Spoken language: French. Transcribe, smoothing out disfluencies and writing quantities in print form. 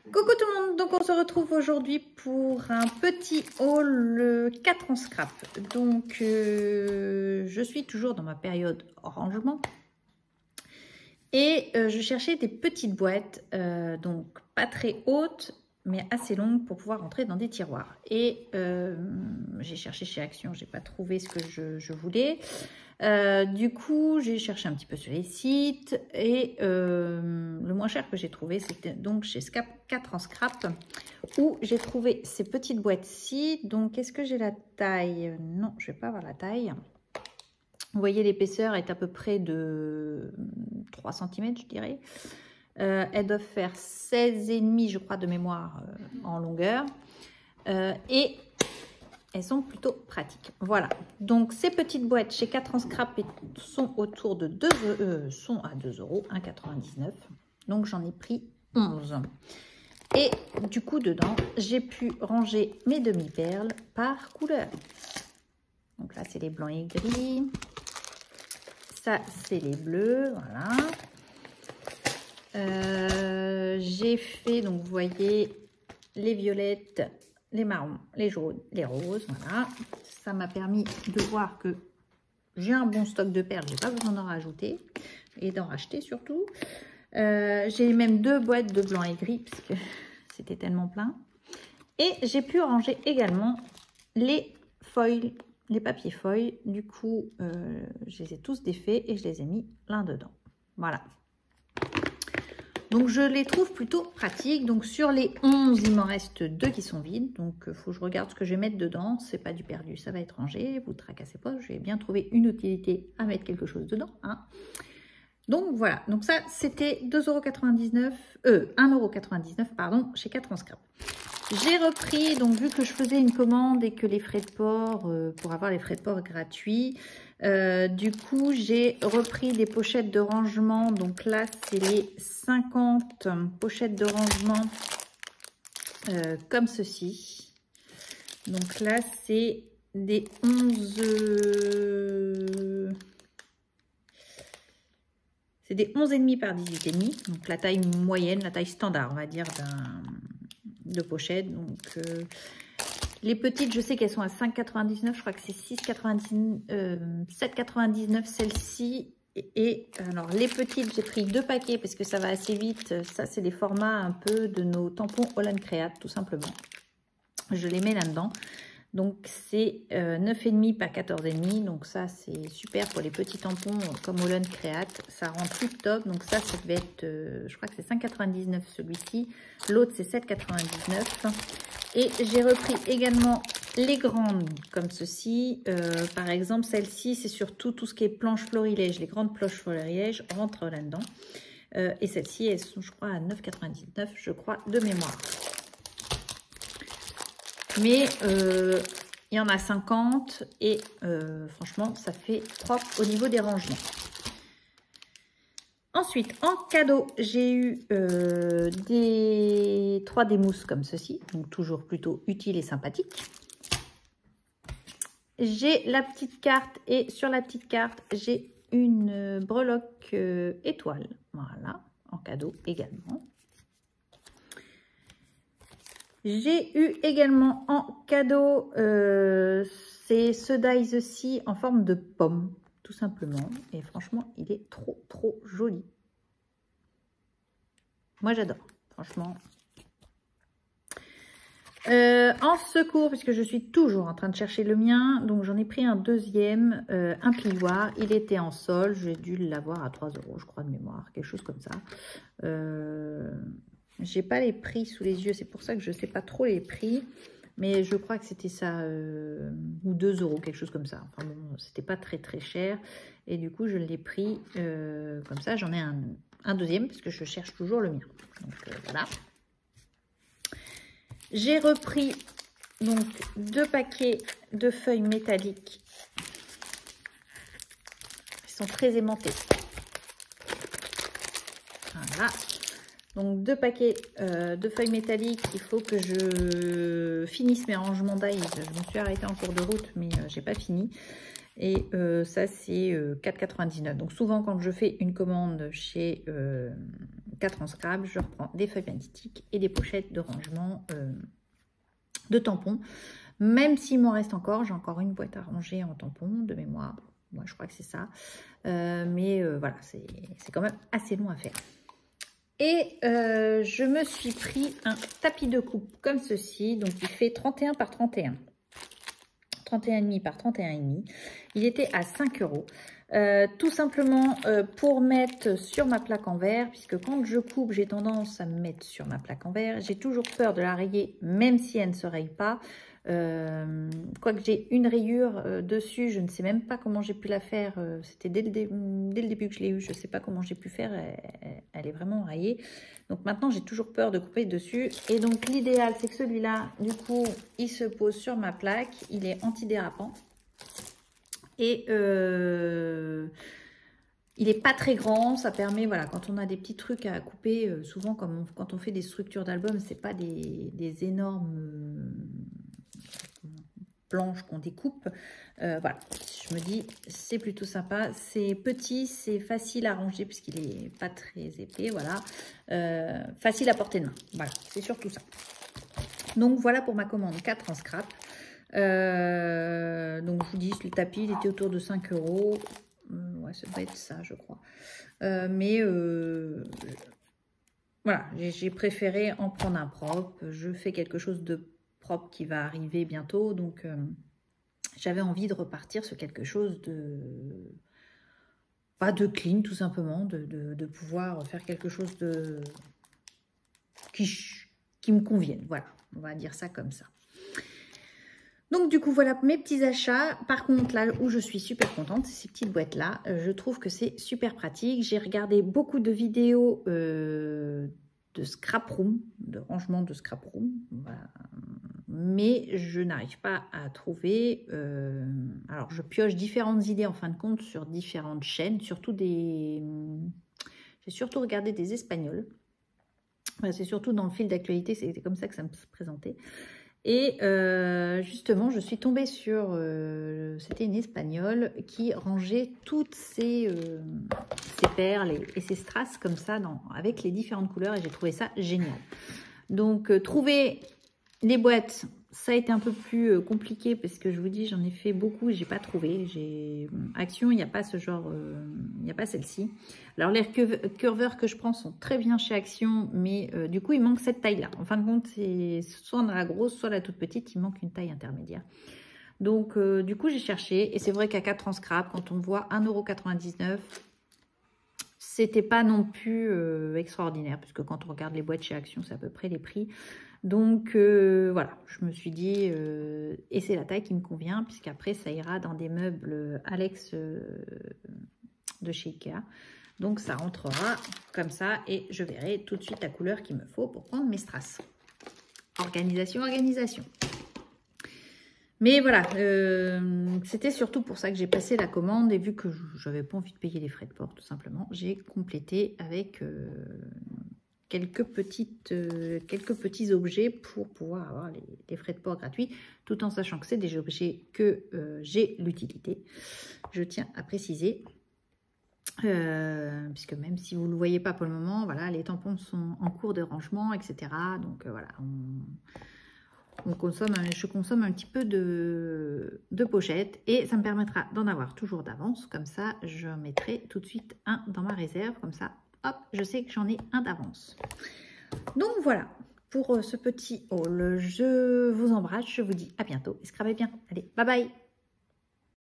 Coucou tout le monde, donc on se retrouve aujourd'hui pour un petit haul 4 en scrap. Donc je suis toujours dans ma période rangement et je cherchais des petites boîtes, donc pas très hautes mais assez longues pour pouvoir rentrer dans des tiroirs. Et j'ai cherché chez Action, j'ai pas trouvé ce que je voulais. Du coup, j'ai cherché un petit peu sur les sites et le moins cher que j'ai trouvé, c'était donc chez Scap 4 en scrap où j'ai trouvé ces petites boîtes-ci. Donc, est-ce que j'ai la taille? Non, je vais pas avoir la taille. Vous voyez, l'épaisseur est à peu près de 3 cm, je dirais. Elles doivent faire 16,5, je crois, de mémoire en longueur. Et elles sont plutôt pratiques. Voilà. Donc, ces petites boîtes chez 4 en scrap sont autour de 2 sont à 2 €, 1,99 €. Donc, j'en ai pris 11. Et du coup, dedans, j'ai pu ranger mes demi-perles par couleur. Donc là, c'est les blancs et gris. Ça, c'est les bleus. Voilà. J'ai fait, donc vous voyez, les violettes, les marrons, les jaunes, les roses, voilà. Ça m'a permis de voir que j'ai un bon stock de perles, j'ai pas besoin d'en rajouter et d'en racheter surtout. J'ai même 2 boîtes de blanc et gris parce que c'était tellement plein. Et j'ai pu ranger également les foils, les papiers foils. Du coup, je les ai tous défaits et je les ai mis l'un dedans. Voilà. Donc, je les trouve plutôt pratiques. Donc, sur les 11, il m'en reste 2 qui sont vides. Donc, il faut que je regarde ce que je vais mettre dedans. C'est pas du perdu, ça va être rangé. Vous ne tracassez pas, je vais bien trouver une utilité à mettre quelque chose dedans. Hein. Donc, voilà. Donc, ça, c'était 2,99 €, 1,99 €, pardon, chez 4 en scrap. J'ai repris, donc vu que je faisais une commande et que les frais de port, pour avoir les frais de port gratuits, du coup, j'ai repris des pochettes de rangement. Donc là, c'est les 50 pochettes de rangement comme ceci. Donc là, c'est des 11... c'est des 11,5 par 18,5. Donc la taille moyenne, la taille standard, on va dire, de pochette. Donc les petites, je sais qu'elles sont à 5,99, je crois que c'est 7,99 celle-ci. Et alors les petites, j'ai pris 2 paquets parce que ça va assez vite. Ça, c'est des formats un peu de nos tampons Holland Create, tout simplement. Je les mets là-dedans. Donc c'est 9,5 par 14,5. Donc ça, c'est super pour les petits tampons comme Holland Create. Ça rend tip top. Donc ça devait être, je crois que c'est 5,99 celui-ci. L'autre, c'est 7,99. Et j'ai repris également les grandes comme ceci. Par exemple, celle-ci, c'est surtout tout ce qui est planche florilège. Les grandes planches florilège rentrent là-dedans. Et celles-ci, elles sont, je crois, à 9,99, je crois, de mémoire. Mais il y en a 50 et franchement, ça fait propre au niveau des rangements. Ensuite, en cadeau, j'ai eu 3D mousses comme ceci, donc toujours plutôt utile et sympathique. J'ai la petite carte et sur la petite carte, j'ai une breloque étoile, voilà, en cadeau également. J'ai eu également en cadeau c'est ce dies-ci en forme de pomme, tout simplement. Et franchement, il est trop joli. Moi, j'adore, franchement. En secours, puisque je suis toujours en train de chercher le mien, donc j'en ai pris un deuxième, un plioir. Il était en solde, j'ai dû l'avoir à 3 €, je crois, de mémoire, quelque chose comme ça. J'ai pas les prix sous les yeux, c'est pour ça que je sais pas trop les prix. Mais je crois que c'était ça, ou 2 €, quelque chose comme ça. Enfin bon, c'était pas très cher. Et du coup, je l'ai pris comme ça. J'en ai un deuxième, parce que je cherche toujours le mien. Donc voilà. J'ai repris donc 2 paquets de feuilles métalliques. Ils sont très aimantés. Voilà. Donc 2 paquets de feuilles métalliques. Il faut que je finisse mes rangements d'ail. Je me suis arrêtée en cours de route, mais j'ai pas fini. Et ça, c'est 4,99 €. Donc souvent, quand je fais une commande chez 4 en scrap, je reprends des feuilles magnétiques et des pochettes de rangement de tampons. Même s'il m'en reste encore, j'ai encore une boîte à ranger en tampons de mémoire. Moi, je crois que c'est ça. Mais voilà, c'est quand même assez long à faire. Et je me suis pris un tapis de coupe comme ceci. Donc, il fait 31 par 31. 31,5 par 31,5. Il était à 5 €. Tout simplement pour mettre sur ma plaque en verre, puisque quand je coupe, j'ai tendance à me mettre sur ma plaque en verre. J'ai toujours peur de la rayer, même si elle ne se raye pas. Quoique j'ai une rayure dessus, je ne sais même pas comment j'ai pu la faire. C'était dès le début que je l'ai eu, je ne sais pas comment j'ai pu faire. Elle est vraiment rayée. Donc maintenant, j'ai toujours peur de couper dessus. Et donc l'idéal, c'est que celui-là, du coup, il se pose sur ma plaque. Il est antidérapant. Et il n'est pas très grand, ça permet, voilà, quand on a des petits trucs à couper, souvent quand on fait des structures d'album, c'est pas des énormes planches qu'on découpe. Voilà, je me dis, c'est plutôt sympa. C'est petit, c'est facile à ranger puisqu'il n'est pas très épais, voilà. Facile à porter de main, voilà, c'est surtout ça. Donc voilà pour ma commande 4 en scrap. Donc je vous dis, le tapis, il était autour de 5 €. Ouais, ça doit être ça, je crois. Voilà, j'ai préféré en prendre un propre. Je fais quelque chose de propre qui va arriver bientôt. Donc, j'avais envie de repartir sur quelque chose de... Pas de clean, tout simplement. De pouvoir faire quelque chose de... qui me convienne. Voilà, on va dire ça comme ça. Donc du coup, voilà mes petits achats. Par contre, là où je suis super contente, c'est ces petites boîtes-là. Je trouve que c'est super pratique. J'ai regardé beaucoup de vidéos de scrap room, de rangement de scrap room. Voilà. Mais je n'arrive pas à trouver... alors, je pioche différentes idées en fin de compte sur différentes chaînes. J'ai surtout regardé des Espagnols. Voilà, c'est surtout dans le fil d'actualité, c'était comme ça que ça me présentait. Et justement, je suis tombée sur, c'était une Espagnole qui rangeait toutes ces perles et ces strass comme ça, avec les différentes couleurs, et j'ai trouvé ça génial. Donc, trouver les boîtes, ça a été un peu plus compliqué parce que je vous dis, j'en ai fait beaucoup et j'ai pas trouvé. Action, il n'y a pas ce genre, il n'y a pas celle-ci. Alors, les curveurs que je prends sont très bien chez Action, mais du coup, il manque cette taille-là. En fin de compte, c'est soit dans la grosse, soit la toute petite, il manque une taille intermédiaire. Donc, du coup, j'ai cherché et c'est vrai qu'à 4 en scrap, quand on voit 1,99 €, c'était pas non plus extraordinaire, puisque quand on regarde les boîtes chez Action, c'est à peu près les prix. Donc voilà, je me suis dit, et c'est la taille qui me convient, puisqu'après ça ira dans des meubles Alex de chez Ikea. Donc ça rentrera comme ça et je verrai tout de suite la couleur qu'il me faut pour prendre mes strass. Organisation, organisation. Mais voilà, c'était surtout pour ça que j'ai passé la commande et vu que je n'avais pas envie de payer les frais de port tout simplement, j'ai complété avec quelques petits objets pour pouvoir avoir les frais de port gratuits, tout en sachant que c'est des objets que j'ai l'utilité. Je tiens à préciser, puisque même si vous ne le voyez pas pour le moment, voilà, les tampons sont en cours de rangement, etc. Donc voilà, je consomme un petit peu de pochettes et ça me permettra d'en avoir toujours d'avance. Comme ça, je mettrai tout de suite un dans ma réserve. Comme ça, hop, je sais que j'en ai un d'avance. Donc voilà, pour ce petit haul, je vous embrasse. Je vous dis à bientôt et scrapez bien. Allez, bye bye!